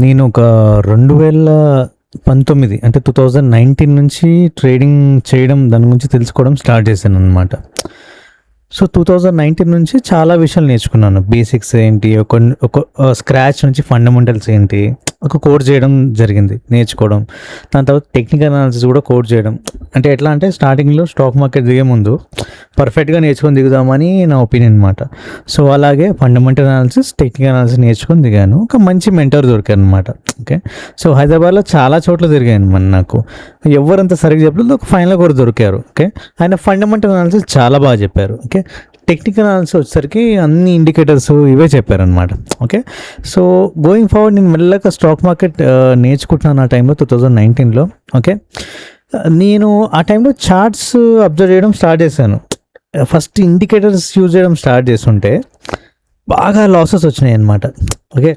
నేను ఒక 2019 అంటే 2019 నుంచి ట్రేడింగ్ చేయడం, దాని గురించి తెలుసుకోవడం స్టార్ట్ చేశాననమాట. సో 2019 నుంచి చాలా విషయాలు నేర్చుకున్నాను. బేసిక్స్ ఏంటి, ఒక స్క్రాచ్ నుంచి ఫండమెంటల్స్ ఏంటి, ఒక కోడ్ చేయడం జరిగింది నేర్చుకోవడం. దాని తర్వాత టెక్నికల్ అనాలిసిస్ కూడా కోడ్ చేయడం. అంటే ఎట్లా అంటే స్టార్టింగ్లో స్టాక్ మార్కెట్ దిగే ముందు పర్ఫెక్ట్గా నేర్చుకొని దిగుదామని నా ఒపీనియన్ అనమాట. సో అలాగే ఫండమెంటల్ అనాలిసిస్, టెక్నికల్ అనాలిసిస్ నేర్చుకొని దిగాను. ఒక మంచి మెంటర్ దొరికారు అనమాట. ఓకే, సో హైదరాబాద్లో చాలా చోట్ల తిరిగాను నాకు. ఎవరంత సరిగ్గా చెప్పలేదు, ఒక ఫైనల్ కూడా దొరికారు. ఓకే, ఆయన ఫండమెంటల్ అనాలిసిస్ చాలా బాగా చెప్పారు. ఓకే, టెక్నికల్ అనాలిసిస్ వచ్చేసరికి అన్ని ఇండికేటర్స్ ఇవే చెప్పారనమాట. ఓకే, సో గోయింగ్ ఫార్వర్డ్ నేను మెల్లగా స్టాక్ మార్కెట్ నేర్చుకుంటున్నాను ఆ టైంలో 2019లో. ఓకే, నేను ఆ టైంలో చార్ట్స్ అబ్జర్వ్ చేయడం స్టార్ట్ చేశాను. ఫస్ట్ ఇండికేటర్స్ యూజ్ చేయడం స్టార్ట్ చేస్తుంటే బాగా లాసెస్ వచ్చినాయి అనమాట. ఓకే,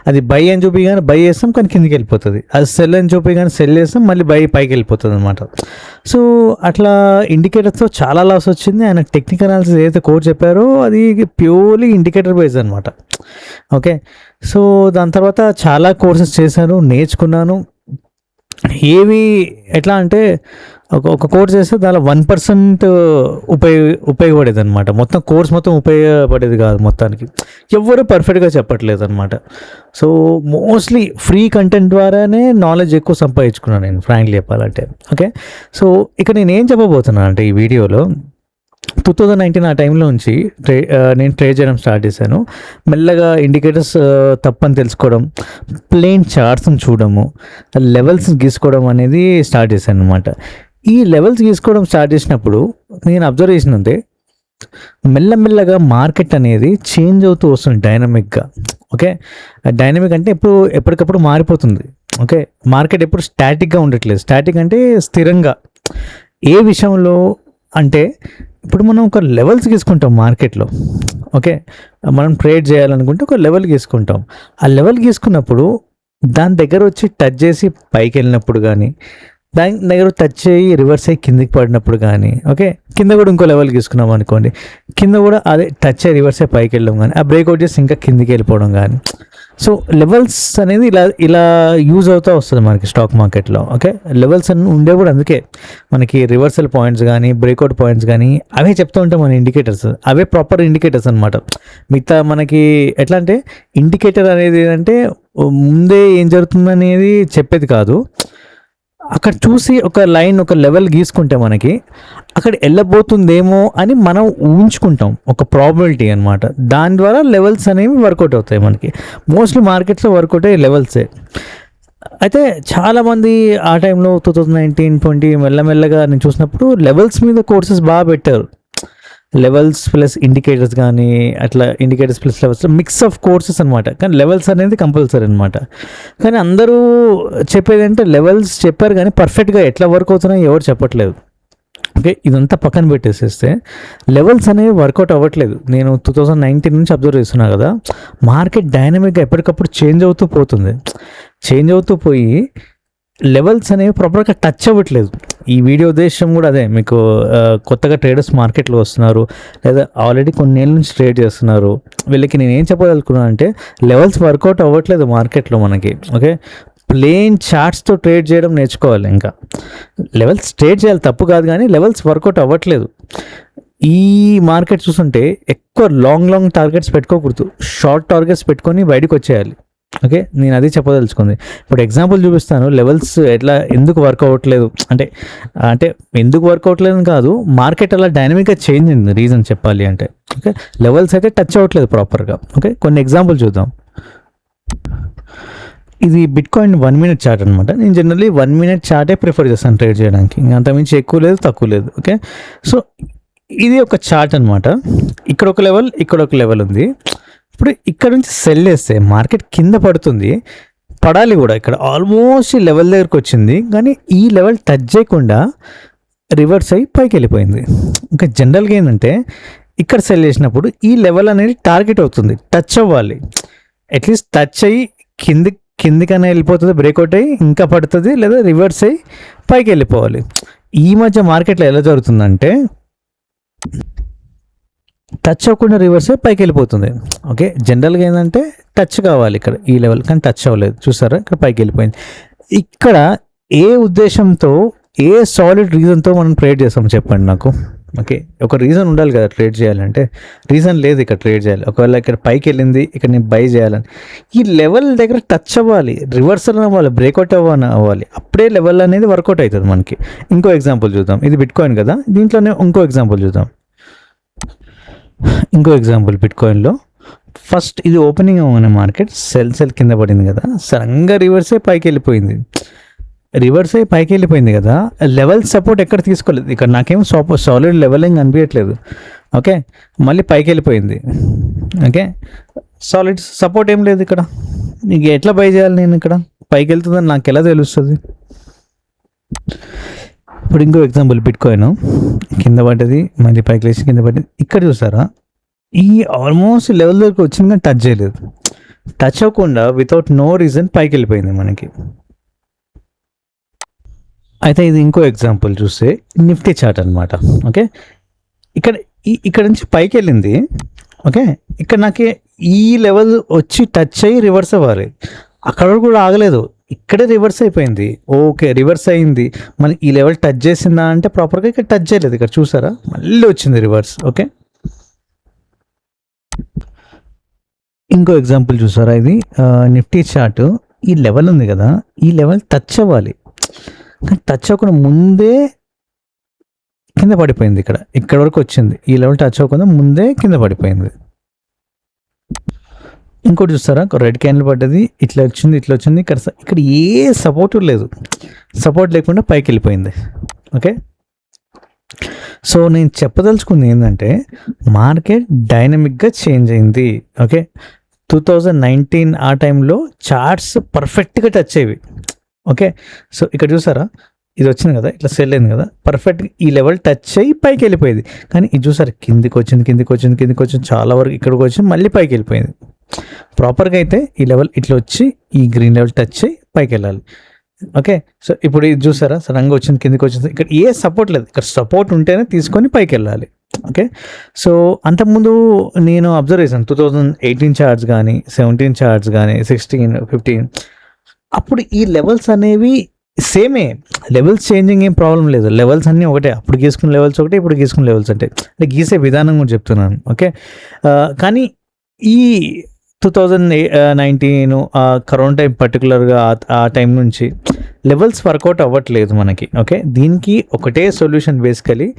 అది బై అని చూపి కానీ బై చేస్తాం కానీ కిందికి వెళ్ళిపోతుంది, అది సెల్ అని చూపి కానీ సెల్ చేస్తాం మళ్ళీ పైకి వెళ్ళిపోతుంది అనమాట. సో అట్లా ఇండికేటర్స్తో చాలా లాస్ వచ్చింది. ఆయన టెక్నికల్ అనాలిసిస్ ఏదైతే కోడ్ చెప్పారో అది ప్యూర్లీ ఇండికేటర్ బేస్డ్ అనమాట. ఓకే, సో దాని తర్వాత చాలా కోర్సెస్ చేశాను, నేర్చుకున్నాను. ఏవి ఎట్లా అంటే ఒక కోర్స్ చేస్తే దానిలో 1% ఉపయోగపడేది అనమాట. మొత్తం కోర్స్ మొత్తం ఉపయోగపడేది కాదు మొత్తానికి. ఎవ్వరూ పర్ఫెక్ట్గా చెప్పట్లేదు అనమాట. సో మోస్ట్లీ ఫ్రీ కంటెంట్ ద్వారానే నాలెడ్జ్ ఎక్కువ సంపాదించుకున్నాను నేను, ఫ్రాంక్లీ చెప్పాలంటే. ఓకే, సో ఇక నేను ఏం చెప్పబోతున్నాను అంటే ఈ వీడియోలో 2019 ఆ టైంలో నుంచి నేను ట్రేడ్ చేయడం స్టార్ట్ చేశాను. మెల్లగా ఇండికేటర్స్ తప్పని తెలుసుకోవడం, ప్లేన్ చార్ట్స్ని చూడడము, లెవెల్స్ గీసుకోవడం అనేది స్టార్ట్ చేశాను అనమాట. ఈ లెవెల్స్ గీసుకోవడం స్టార్ట్ చేసినప్పుడు నేను అబ్జర్వ్ చేసినంతే మెల్లమెల్లగా మార్కెట్ అనేది చేంజ్ అవుతూ వస్తుంది డైనమిక్గా. ఓకే, డైనమిక్ అంటే ఎప్పటికప్పుడు మారిపోతుంది. ఓకే, మార్కెట్ ఎప్పుడు స్టాటిక్గా ఉండట్లేదు. స్టాటిక్ అంటే స్థిరంగా. ఏ విషయంలో అంటే ఇప్పుడు మనం ఒక లెవెల్స్ గీసుకుంటాం మార్కెట్లో. ఓకే, మనం ట్రేడ్ చేయాలనుకుంటే ఒక లెవెల్ గీసుకుంటాం. ఆ లెవెల్ గీసుకున్నప్పుడు దాని దగ్గర వచ్చి టచ్ చేసి పైకి వెళ్ళినప్పుడు కానీ, దాని దగ్గర టచ్ అయ్యి రివర్స్ అయ్యి కిందికి పడినప్పుడు కానీ, ఓకే, కింద కూడా ఇంకో లెవెల్ గీసుకున్నాం అనుకోండి, కింద కూడా అదే టచ్ అయ్యి రివర్స్ అయ్యి పైకి వెళ్ళడం కానీ, ఆ బ్రేక్అవుట్ చేసి ఇంకా కిందికి వెళ్ళిపోవడం కానీ. సో లెవెల్స్ అనేది ఇలా యూజ్ అవుతూ వస్తుంది మనకి స్టాక్ మార్కెట్లో. ఓకే, లెవెల్స్ అన్నీ ఉండే కూడా అందుకే మనకి రివర్సల్ పాయింట్స్ కానీ, బ్రేక్అవుట్ పాయింట్స్ కానీ అవే చెప్తూ ఉంటాం మన ఇండికేటర్స్. అవే ప్రాపర్ ఇండికేటర్స్ అనమాట. మిగతా మనకి ఎట్లా అంటే ఇండికేటర్ అనేది ఏంటంటే ముందే ఏం జరుగుతుందనేది చెప్పేది కాదు. అక్కడ చూసి ఒక లైన్, ఒక లెవెల్ గీసుకుంటే మనకి అక్కడ వెళ్ళబోతుందేమో అని మనం ఊహించుకుంటాం, ఒక ప్రాబిలిటీ అనమాట. దాని ద్వారా లెవెల్స్ అనేవి వర్కౌట్ అవుతాయి మనకి. మోస్ట్లీ మార్కెట్స్లో వర్కౌట్ అయ్యే లెవెల్సే. అయితే చాలామంది ఆ టైంలో 2019-20 మెల్లమెల్లగా నేను చూసినప్పుడు లెవెల్స్ మీద కోర్సెస్ బాగా పెట్టారు. లెవెల్స్ ప్లస్ ఇండికేటర్స్ కానీ, అట్లా indicators plus levels, mix of courses అనమాట. కానీ లెవెల్స్ అనేది కంపల్సరీ అనమాట. కానీ అందరూ చెప్పేది అంటే లెవెల్స్ చెప్పారు కానీ పర్ఫెక్ట్గా ఎట్లా వర్క్ అవుతున్నాయో ఎవరు చెప్పట్లేదు. ఓకే, ఇదంతా పక్కన పెట్టేసేస్తే లెవెల్స్ అనేవి వర్కౌట్ అవ్వట్లేదు. నేను 2019 నుంచి అబ్జర్వ్ చేస్తున్నా కదా, మార్కెట్ డైనమిక్గా ఎప్పటికప్పుడు చేంజ్ అవుతూ పోతుంది. చేంజ్ అవుతూ పోయి లెవెల్స్ అనేవి ప్రాపర్గా టచ్ అవ్వట్లేదు. ఈ వీడియో ఉద్దేశం కూడా అదే. మీకు కొత్తగా ట్రేడర్స్ మార్కెట్లో వస్తున్నారు, లేదా ఆల్రెడీ కొన్ని ఏళ్ళ నుంచి ట్రేడ్ చేస్తున్నారు, వీళ్ళకి నేను ఏం చెప్పగలుగుతున్నాను అంటే లెవెల్స్ వర్కౌట్ అవ్వట్లేదు మార్కెట్లో మనకి. ఓకే, ప్లేన్ చార్ట్స్తో ట్రేడ్ చేయడం నేర్చుకోవాలి. ఇంకా లెవెల్స్ ట్రేడ్ చేయాలి, తప్పు కాదు, కానీ లెవెల్స్ వర్కౌట్ అవ్వట్లేదు. ఈ మార్కెట్ చూస్తుంటే ఎక్కువ లాంగ్ టార్గెట్స్ పెట్టుకోకూడదు, షార్ట్ టార్గెట్స్ పెట్టుకొని బయటకు వచ్చేయాలి. ఓకే, నేను అది చెప్పదలుచుకుంది. ఇప్పుడు ఎగ్జాంపుల్ చూపిస్తాను, లెవెల్స్ ఎందుకు వర్క్ అవ్వట్లేదు అంటే ఎందుకు వర్క్ అవ్వట్లేదు కాదు, మార్కెట్ అలా డైనమిక్గా చేంజ్ అయింది రీజన్ చెప్పాలి అంటే. ఓకే, లెవెల్స్ అయితే టచ్ అవ్వట్లేదు ప్రాపర్గా. ఓకే, కొన్ని ఎగ్జాంపుల్ చూద్దాం. ఇది బిట్కాయిన్ 1 minute చార్ట్ అనమాట. నేను జనరల్లీ 1 minute చార్టే ప్రిఫర్ చేస్తాను ట్రేడ్ చేయడానికి, ఇంకా అంతమించి ఎక్కువ లేదు తక్కువ లేదు. ఓకే, సో ఇది ఒక చార్ట్ అనమాట. ఇక్కడ ఒక లెవెల్, ఇక్కడ ఒక లెవెల్ ఉంది. ఇప్పుడు ఇక్కడ నుంచి సెల్ చేస్తే మార్కెట్ కింద పడుతుంది, పడాలి కూడా. ఇక్కడ ఆల్మోస్ట్ ఈ లెవెల్ దగ్గరకు వచ్చింది, కానీ ఈ లెవెల్ టచ్ చేయకుండా రివర్స్ అయ్యి పైకి వెళ్ళిపోయింది. ఇంకా జనరల్గా ఏంటంటే ఇక్కడ సెల్ చేసినప్పుడు ఈ లెవెల్ అనేది టార్గెట్ అవుతుంది, టచ్ అవ్వాలి. అట్లీస్ట్ టచ్ అయ్యి కిందికైనా వెళ్ళిపోతుంది, బ్రేక్అవుట్ అయ్యి ఇంకా పడుతుంది, లేదా రివర్స్ అయ్యి పైకి వెళ్ళిపోవాలి. ఈ మధ్య మార్కెట్లో ఎలా జరుగుతుందంటే టచ్ అవ్వకుండా రివర్స్ అయ్యి పైకి వెళ్ళిపోతుంది. ఓకే, జనరల్గా ఏంటంటే టచ్ కావాలి ఇక్కడ ఈ లెవెల్, కానీ టచ్ అవ్వలేదు. చూసారా ఇక్కడ పైకి వెళ్ళిపోయింది. ఇక్కడ ఏ ఉద్దేశంతో, ఏ సాలిడ్ రీజన్తో మనం ట్రేడ్ చేస్తాం చెప్పండి నాకు. ఓకే, ఒక రీజన్ ఉండాలి కదా ట్రేడ్ చేయాలంటే. రీజన్ లేదు ఇక్కడ ట్రేడ్ చేయాలి. ఒకవేళ ఇక్కడ పైకి వెళ్ళింది, ఇక్కడ నేను బై చేయాలని, ఈ లెవెల్ దగ్గర టచ్ అవ్వాలి, రివర్సల్ అవ్వాలి, బ్రేక్అవుట్ అవ్వాలి, అప్పుడే లెవెల్ అనేది వర్కౌట్ అవుతుంది మనకి. ఇంకో ఎగ్జాంపుల్ చూద్దాం. ఇది బిట్కాయిన్ కదా, దీంట్లోనే ఇంకో ఎగ్జాంపుల్ చూద్దాం. ఇంకో ఎగ్జాంపుల్ బిట్కాయిన్లో ఫస్ట్ ఇది ఓపెనింగ్ అవ్వగానే మార్కెట్ సెల్ కింద పడింది కదా, సడన్గా రివర్స్ అయ్యి పైకి వెళ్ళిపోయింది. కదా, లెవెల్ సపోర్ట్ ఎక్కడ తీసుకోలేదు. ఇక్కడ నాకేం సాలిడ్ లెవెలింగ్ అనిపించట్లేదు. ఓకే, మళ్ళీ పైకి వెళ్ళిపోయింది. ఓకే, సాలిడ్ సపోర్ట్ ఏం లేదు ఇక్కడ. నీకు ఎట్లా బై చేయాలి నేను? ఇక్కడ పైకి వెళ్తుందని నాకు ఎలా తెలుస్తుంది? ఇప్పుడు ఇంకో ఎగ్జాంపుల్ బిట్కాయిన్ కింద పడ్డది, మళ్ళీ పైకి లేచి కింద పడ్డది. ఇక్కడ చూసారా, ఈ ఆల్మోస్ట్ లెవెల్ దగ్గరకు వచ్చింది కానీ టచ్ చేయలేదు. టచ్ అవ్వకుండా వితౌట్ నో రీజన్ పైకి వెళ్ళిపోయింది మనకి. అయితే ఇది ఇంకో ఎగ్జాంపుల్ చూస్తే నిఫ్టీ చార్ట్ అనమాట. ఓకే, ఇక్కడ నుంచి పైకి వెళ్ళింది. ఓకే, ఇక్కడ నాకు ఈ లెవెల్ వచ్చి టచ్ అయ్యి రివర్స్ అవ్వాలి, అక్కడ కూడా ఆగలేదు, ఇక్కడే రివర్స్ అయిపోయింది. ఓకే, రివర్స్ అయింది, మళ్ళీ ఈ లెవెల్ టచ్ చేసిందా అంటే ప్రాపర్గా ఇక్కడ టచ్ చేయలేదు. ఇక్కడ చూసారా, మళ్ళీ వచ్చింది రివర్స్. ఓకే, ఇంకో ఎగ్జాంపుల్ చూసారా, ఇది నిఫ్టీ చార్ట్. ఈ లెవెల్ ఉంది కదా, ఈ లెవెల్ టచ్ అవ్వాలి, కానీ టచ్ అవ్వకుండా ముందే కింద పడిపోయింది. ఇక్కడ వరకు వచ్చింది, ఈ లెవెల్ టచ్ అవ్వకుండా ముందే కింద పడిపోయింది. ఇంకోటి చూస్తారా, రెడ్ క్యాండిల్ పడ్డది, ఇట్లా వచ్చింది. ఇక్కడ ఏ సపోర్ట్ లేదు, సపోర్ట్ లేకుండా పైకి వెళ్ళిపోయింది. ఓకే, సో నేను చెప్పదలుచుకుంది ఏంటంటే మార్కెట్ డైనమిక్గా చేంజ్ అయింది. ఓకే, 2019 ఆ టైంలో చార్ట్స్ పర్ఫెక్ట్గా టచ్ అయ్యేవి. ఓకే, సో ఇక్కడ చూసారా, ఇది వచ్చింది కదా, ఇట్లా సెల్ అయింది కదా, పర్ఫెక్ట్గా ఈ లెవెల్ టచ్ అయ్యి పైకి వెళ్ళిపోయేది. కానీ ఇది చూసారా, కిందికి వచ్చింది, చాలా వరకు ఇక్కడికి వచ్చి మళ్ళీ పైకి వెళ్ళిపోయింది. ప్రాపర్గా అయితే ఈ లెవెల్ ఇట్లా వచ్చి ఈ గ్రీన్ లెవెల్ టచ్ అయ్యి పైకి వెళ్ళాలి. ఓకే, సో ఇప్పుడు ఇది చూసారా, సడన్గా వచ్చింది, కిందికి వచ్చింది, ఇక్కడ ఏ సపోర్ట్ లేదు. ఇక్కడ సపోర్ట్ ఉంటేనే తీసుకొని పైకి వెళ్ళాలి. ఓకే, సో అంతకుముందు నేను అబ్జర్వ్ చేశాను 2018 చార్ట్స్ కానీ, 17 చార్ట్స్ కానీ, 16, 15, అప్పుడు ఈ లెవెల్స్ అనేవి సేమే, లెవెల్స్ చేంజింగ్ ఏం ప్రాబ్లం లేదు, లెవెల్స్ అన్నీ ఒకటే. అప్పుడు గీసుకున్న లెవెల్స్ ఒకటే, ఇప్పుడు గీసుకున్న లెవెల్స్ అంటే గీసే విధానం కూడా చెప్తున్నాను. ఓకే, కానీ ఈ 2019 కరోనా టైం పర్టికులర్గా ఆ టైం నుంచి లెవెల్స్ వర్కౌట్ అవ్వట్లేదు మనకి. ఓకే, దీనికి ఒకటే సొల్యూషన్, బేసికలీ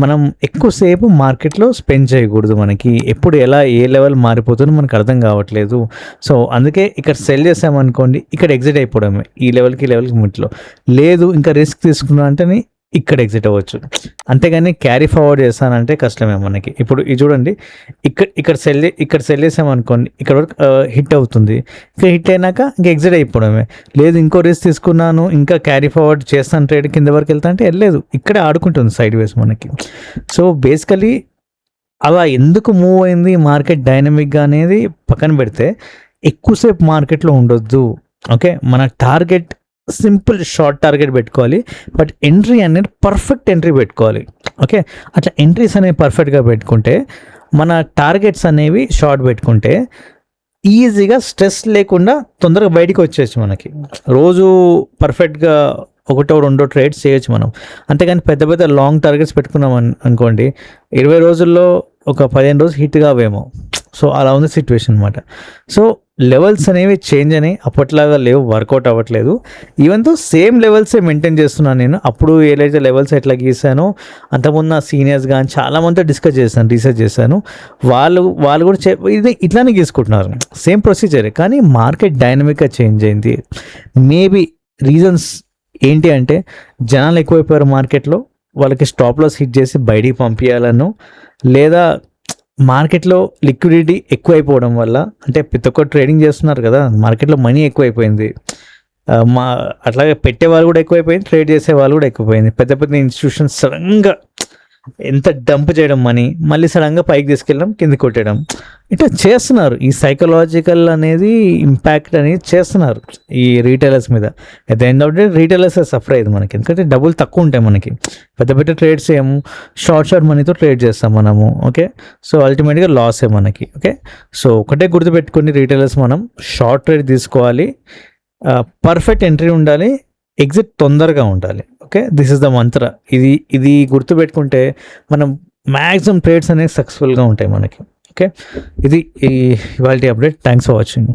మనం ఎక్కువసేపు మార్కెట్లో స్పెండ్ చేయకూడదు. మనకి ఎప్పుడు ఏ లెవెల్ మారిపోతుందో మనకు అర్థం కావట్లేదు. సో అందుకే ఇక్కడ సెల్ చేసామనుకోండి, ఇక్కడ ఎగ్జిట్ అయిపోవడమే, ఈ లెవెల్కి మధ్యలో లేదు. ఇంకా రిస్క్ తీసుకున్నా అంటే ఇక్కడ ఎగ్జిట్ అవ్వచ్చు, అంతేగాని క్యారీ ఫార్వర్డ్ చేస్తానంటే కష్టమే మనకి. ఇప్పుడు ఇది చూడండి, ఇక్కడ సెల్ చేసామనుకోండి, ఇక్కడ వరకు హిట్ అవుతుంది, ఇక్కడ హిట్ అయినాక ఇంకా ఎగ్జిట్ అయిపోవడమే. లేదు ఇంకో రిస్క్ తీసుకున్నాను, ఇంకా క్యారీ ఫార్వర్డ్ చేస్తాను, ట్రేడ్ కింద వరకు వెళ్తా అంటే వెళ్ళలేదు, ఇక్కడే ఆడుకుంటుంది సైడ్ వేస్ మనకి. సో బేసికలీ అలా ఎందుకు మూవ్ అయింది మార్కెట్ డైనమిక్గా అనేది పక్కన పెడితే, ఎక్కువసేపు మార్కెట్లో ఉండొద్దు. ఓకే, మన టార్గెట్ సింపుల్ షార్ట్ టార్గెట్ పెట్టుకోవాలి, బట్ ఎంట్రీ అనేది పర్ఫెక్ట్ ఎంట్రీ పెట్టుకోవాలి. ఓకే, అట్లా ఎంట్రీస్ అనేవి పర్ఫెక్ట్గా పెట్టుకుంటే, మన టార్గెట్స్ అనేవి షార్ట్ పెట్టుకుంటే ఈజీగా స్ట్రెస్ లేకుండా తొందరగా బయటికి వచ్చేసి మనకి రోజు పర్ఫెక్ట్గా ఒకటో రెండో ట్రేడ్స్ చేయొచ్చు మనం. అంతేగాని పెద్ద లాంగ్ టార్గెట్స్ పెట్టుకున్నాం అనుకోండి, 20 రోజుల్లో ఒక 15 రోజులు హిట్ కావేమో. సో అలా ఉంది సిచ్యువేషన్ అనమాట. సో లెవెల్స్ అనేవి చేంజ్ అని అప్పట్లాగా లేవు, వర్కౌట్ అవ్వట్లేదు. ఈవెన్తో సేమ్ లెవెల్సే మెయింటైన్ చేస్తున్నాను నేను. అప్పుడు ఏదైతే లెవెల్స్ ఎట్లా గీసానో అంతకుముందు నా సీనియర్స్ కానీ చాలామందితో డిస్కస్ చేశాను, రీసెర్చ్ చేశాను. వాళ్ళు కూడా ఇది ఇట్లానే గీసుకుంటున్నారు, సేమ్ ప్రొసీజర్. కానీ మార్కెట్ డైనమిక్గా చేంజ్ అయింది. మేబీ రీజన్స్ ఏంటి అంటే, జనాలు ఎక్కువైపోయారు మార్కెట్లో, వాళ్ళకి స్టాప్ లాస్ హిట్ చేసి బయటికి పంపించాలను, లేదా మార్కెట్లో లిక్విడిటీ ఎక్కువైపోవడం వల్ల, అంటే ప్రతి ఒక్కరు ట్రేడింగ్ చేస్తున్నారు కదా, మార్కెట్లో మనీ ఎక్కువైపోయింది. అట్లాగే పెట్టే వాళ్ళు కూడా ఎక్కువైపోయింది, ట్రేడ్ చేసే వాళ్ళు కూడా ఎక్కువైపోయింది. పెద్ద ఇన్స్టిట్యూషన్స్ సడన్గా ఎంత డంప్ చేయడం మనీ, మళ్ళీ సడన్గా పైకి తీసుకెళ్ళడం, కింది కొట్టడం, ఇట్లా చేస్తున్నారు. ఈ సైకలాజికల్ అనేది ఇంపాక్ట్ అనేది చేస్తున్నారు ఈ రీటైలర్స్ మీద. At the end of day retailers suffer అయ్యేది మనకి, ఎందుకంటే డబ్బులు తక్కువ ఉంటాయి మనకి, పెద్ద పెద్ద ట్రేడ్స్ చేయము, షార్ట్ మనీతో ట్రేడ్ చేస్తాం మనము. ఓకే, సో అల్టిమేట్గా లాసే మనకి. ఓకే, సో ఒకటే గుర్తుపెట్టుకుని రీటైలర్స్ మనం షార్ట్ ట్రేడ్ తీసుకోవాలి, పర్ఫెక్ట్ ఎంట్రీ ఉండాలి, ఎగ్జిట్ తొందరగా ఉండాలి. ఓకే, దిస్ ఇస్ ద మంత్ర. ఇది గుర్తుపెట్టుకుంటే మనం మ్యాక్సిమం ట్రేడ్స్ అనేవి సక్సెస్ఫుల్గా ఉంటాయి మనకి. ఓకే, ఇది ఇవాల్టి అప్డేట్. Thanks for watching.